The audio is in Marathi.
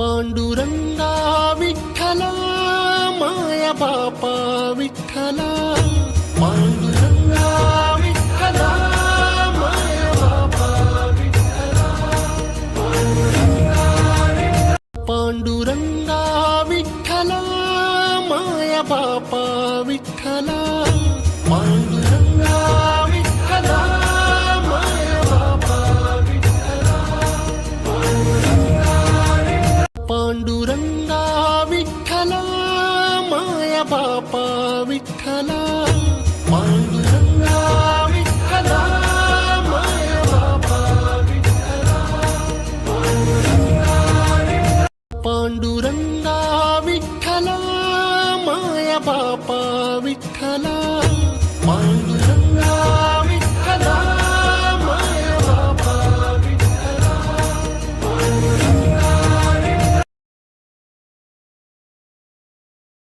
पांडुरंगा विठ्ठला माया बापा विठ्ठला पांडुरंगा विठ्ठला माया बापा विठ्ठला पांडुरंगा विठ्ठला माया बापा विठ्ठला पांडुरंगा विठ्ठला माया बापा विठ्ठला पांडुरंगा विठ्ठला माया बापा विठ्ठला पांडुरंगा विठ्ठला माया बापा विठ्ठला पांडुरंगा विठ्ठला माया बापा विठ्ठला